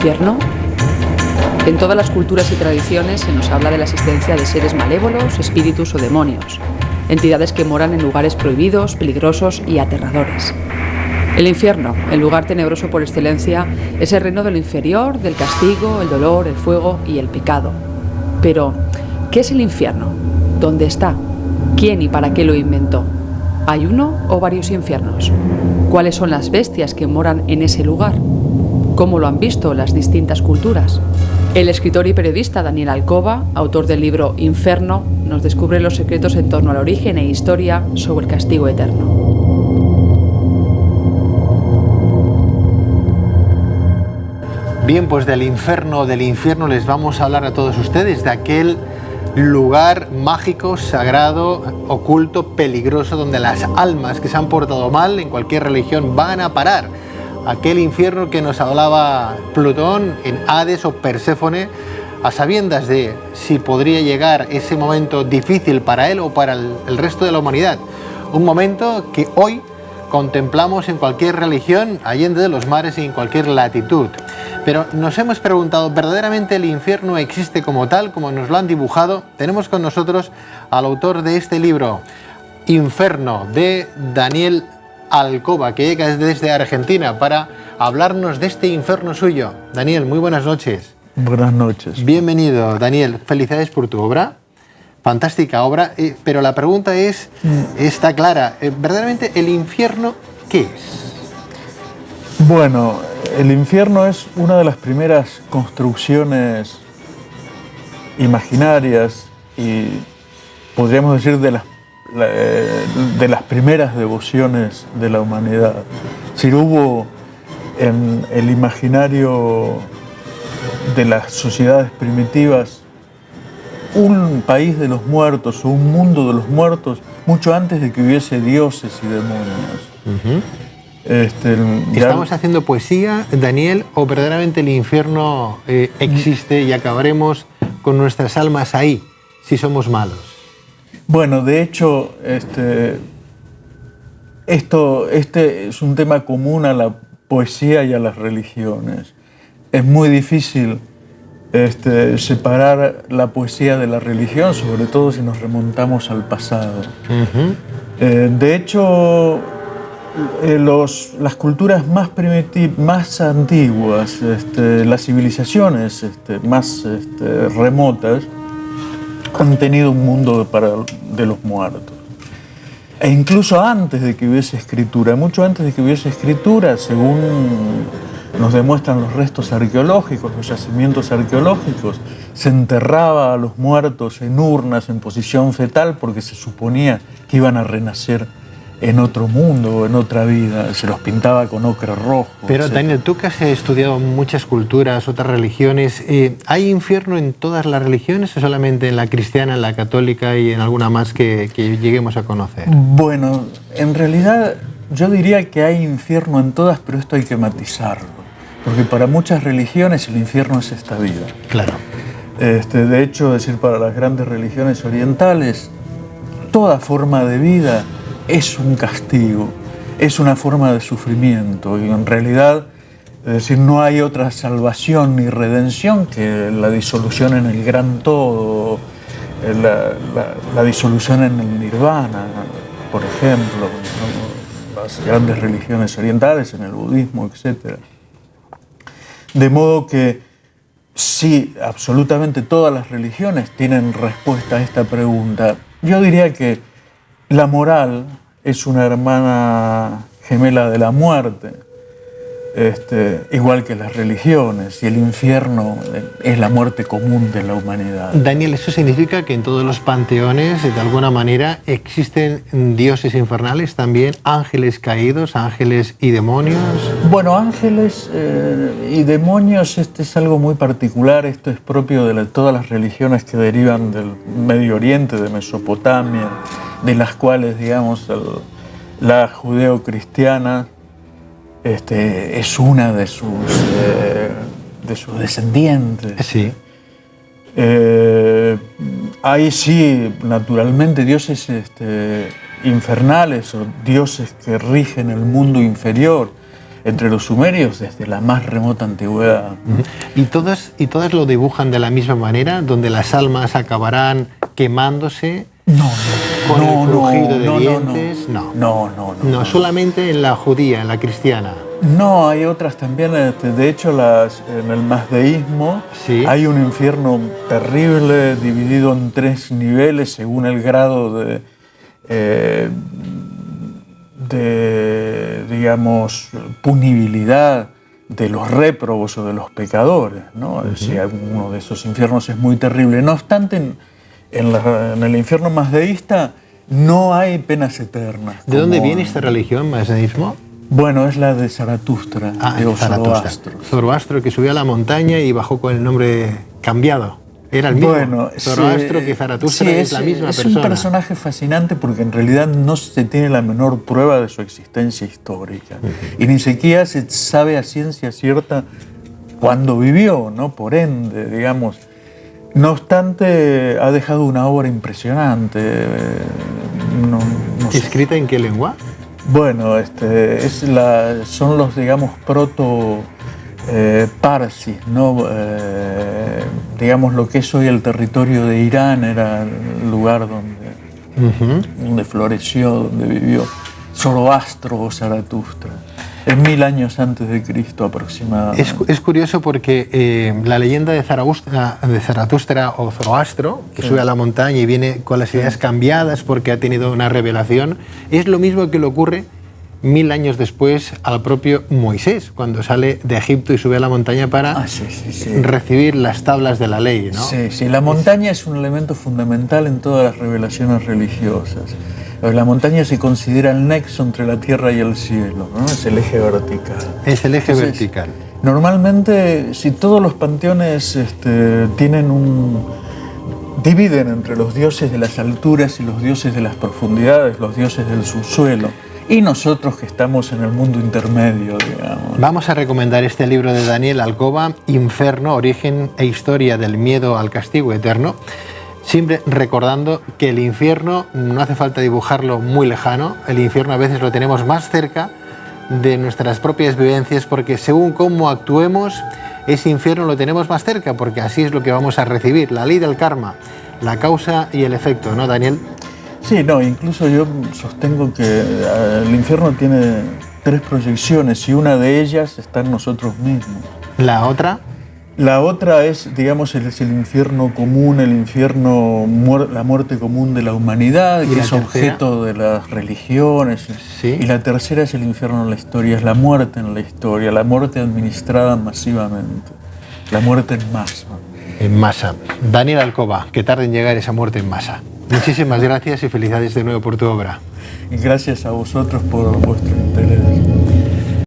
infierno? En todas las culturas y tradiciones se nos habla de la existencia de seres malévolos, espíritus o demonios, entidades que moran en lugares prohibidos, peligrosos y aterradores. El infierno, el lugar tenebroso por excelencia, es el reino de lo inferior, del castigo, el dolor, el fuego y el pecado. Pero, ¿qué es el infierno? ¿Dónde está? ¿Quién y para qué lo inventó? ¿Hay uno o varios infiernos? ¿Cuáles son las bestias que moran en ese lugar? ¿Cómo lo han visto las distintas culturas? El escritor y periodista Daniel Alcoba, autor del libro Inferno, nos descubre los secretos en torno al origen e historia sobre el castigo eterno. Bien, pues del infierno les vamos a hablar a todos ustedes, de aquel lugar mágico, sagrado, oculto, peligroso, donde las almas que se han portado mal en cualquier religión van a parar. Aquel infierno que nos hablaba Plutón en Hades o Perséfone, a sabiendas de si podría llegar ese momento difícil para él o para el resto de la humanidad. Un momento que hoy contemplamos en cualquier religión, allende de los mares y en cualquier latitud. Pero nos hemos preguntado, ¿verdaderamente el infierno existe como tal, como nos lo han dibujado? Tenemos con nosotros al autor de este libro, Inferno, de Daniel Alcoba, que llega desde Argentina para hablarnos de este infierno suyo. Daniel, muy buenas noches. Buenas noches. Bienvenido, Daniel. Felicidades por tu obra. Fantástica obra, pero la pregunta está clara. ¿Verdaderamente el infierno qué es? Bueno, el infierno es una de las primeras construcciones imaginarias y podríamos decir de las primeras devociones de la humanidad. Si hubo en el imaginario de las sociedades primitivas un país de los muertos o un mundo de los muertos mucho antes de que hubiese dioses y demonios. ¿Estamos haciendo poesía, Daniel, o verdaderamente el infierno existe y acabaremos con nuestras almas ahí, si somos malos? Bueno, de hecho, este es un tema común a la poesía y a las religiones. Es muy difícil separar la poesía de la religión, sobre todo si nos remontamos al pasado. De hecho, las culturas más primitivas, más antiguas, las civilizaciones más remotas, han tenido un mundo de los muertos. E incluso antes de que hubiese escritura, mucho antes de que hubiese escritura, según nos demuestran los restos arqueológicos, los yacimientos arqueológicos, se enterraba a los muertos en urnas, en posición fetal, porque se suponía que iban a renacer en otro mundo, en otra vida. Se los pintaba con ocre rojo. Pero, etc. Daniel, tú que has estudiado muchas culturas, otras religiones, ¿hay infierno en todas las religiones o solamente en la cristiana, en la católica y en alguna más que lleguemos a conocer? Bueno, en realidad yo diría que hay infierno en todas, pero esto hay que matizarlo. Porque para muchas religiones el infierno es esta vida. Claro. De hecho, decir, para las grandes religiones orientales, toda forma de vida es un castigo, es una forma de sufrimiento. Y en realidad, es decir, no hay otra salvación ni redención que la disolución en el gran todo, la disolución en el nirvana, por ejemplo, ¿no? Las grandes religiones orientales, en el budismo, etc. De modo que sí, absolutamente todas las religiones tienen respuesta a esta pregunta. Yo diría que la moral es una hermana gemela de la muerte, igual que las religiones, y el infierno es la muerte común de la humanidad. Daniel, ¿eso significa que en todos los panteones, de alguna manera, existen dioses infernales también, ángeles caídos, ángeles y demonios? Bueno, ángeles y demonios, es algo muy particular. Esto es propio de todas las religiones que derivan del Medio Oriente, de Mesopotamia, de las cuales, digamos, la judeocristiana es una de sus descendientes. Sí. Hay sí, naturalmente, dioses infernales o dioses que rigen el mundo inferior, entre los sumerios desde la más remota antigüedad. ¿Y todas lo dibujan de la misma manera, donde las almas acabarán quemándose? Con el crujido de dientes. No, solamente en la judía, en la cristiana. No, hay otras también. De hecho, en el mazdeísmo hay un infierno terrible dividido en 3 niveles según el grado de digamos, punibilidad de los réprobos o de los pecadores, ¿no? Es decir, uno de esos infiernos es muy terrible. No obstante, en el infierno mazdeísta no hay penas eternas. ¿De dónde viene esta religión, mazdeísmo? Bueno, es la de Zaratustra, de Zoroastro. Zoroastro, que subió a la montaña y bajó con el nombre cambiado. Era el mismo. Bueno, Zoroastro que Zaratustra es la misma persona. Es un personaje fascinante porque en realidad no se tiene la menor prueba de su existencia histórica. Y ni siquiera se sabe a ciencia cierta cuándo vivió, ¿no? Por ende, digamos. No obstante, ha dejado una obra impresionante. ¿Escrita en qué lengua? Bueno, son los, digamos, proto-parsis, ¿no? Digamos, lo que es hoy el territorio de Irán era el lugar donde floreció, donde vivió Zoroastro o Zaratustra. Es 1000 años antes de Cristo aproximadamente. Es curioso porque la leyenda de Zaratustra o Zoroastro, que sube a la montaña y viene con las ideas cambiadas porque ha tenido una revelación, es lo mismo que le ocurre 1000 años después al propio Moisés, cuando sale de Egipto y sube a la montaña para recibir las tablas de la ley, ¿no? Sí, la montaña es un elemento fundamental en todas las revelaciones religiosas. La montaña se considera el nexo entre la tierra y el cielo, ¿no? Es el eje vertical. Es el eje vertical. Normalmente, si todos los panteones dividen entre los dioses de las alturas y los dioses de las profundidades, los dioses del subsuelo, y nosotros que estamos en el mundo intermedio, digamos. Vamos a recomendar este libro de Daniel Alcoba, Inferno, origen e historia del miedo al castigo eterno. Siempre recordando que el infierno no hace falta dibujarlo muy lejano, el infierno a veces lo tenemos más cerca de nuestras propias vivencias, porque según cómo actuemos, ese infierno lo tenemos más cerca, porque así es lo que vamos a recibir, la ley del karma, la causa y el efecto, ¿no, Daniel? Sí, incluso yo sostengo que el infierno tiene 3 proyecciones y una de ellas está en nosotros mismos. ¿La otra? La otra es, digamos, el infierno común, la muerte común de la humanidad, que es objeto de las religiones. ¿Sí? Y la tercera es el infierno en la historia, es la muerte en la historia, la muerte administrada masivamente, la muerte en masa. En masa. Daniel Alcoba, que tarde en llegar esa muerte en masa. Muchísimas gracias y felicidades de nuevo por tu obra. Y gracias a vosotros por vuestro interés.